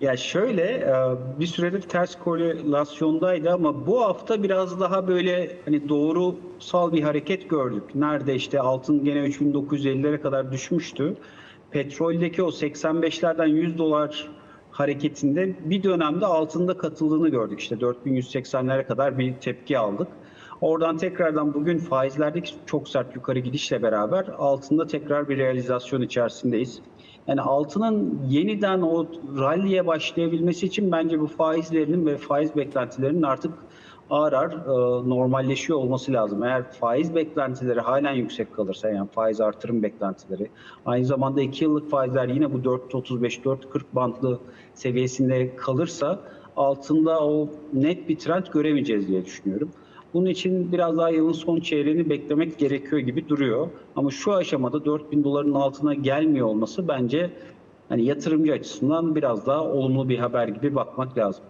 Ya şöyle, bir süredir ters korelasyondaydı ama bu hafta biraz daha böyle hani doğrusal bir hareket gördük. Nerede işte altın gene 3950'lere kadar düşmüştü. Petroldeki o 85'lerden 100 dolar hareketinde bir dönemde altında katıldığını gördük. İşte 4180'lere kadar bir tepki aldık. Oradan tekrardan bugün faizlerdeki çok sert yukarı gidişle beraber altında tekrar bir realizasyon içerisindeyiz. Yani altının yeniden o rally'e başlayabilmesi için bence bu faizlerinin ve faiz beklentilerinin artık ağır ağır normalleşiyor olması lazım. Eğer faiz beklentileri halen yüksek kalırsa, yani faiz artırım beklentileri, aynı zamanda 2 yıllık faizler yine bu 4.35-4.40 bantlı seviyesinde kalırsa altında o net bir trend göremeyeceğiz diye düşünüyorum. Bunun için biraz daha yılın son çeyreğini beklemek gerekiyor gibi duruyor. Ama şu aşamada 4.000 doların altına gelmiyor olması bence hani yatırımcı açısından biraz daha olumlu bir haber gibi bakmak lazım.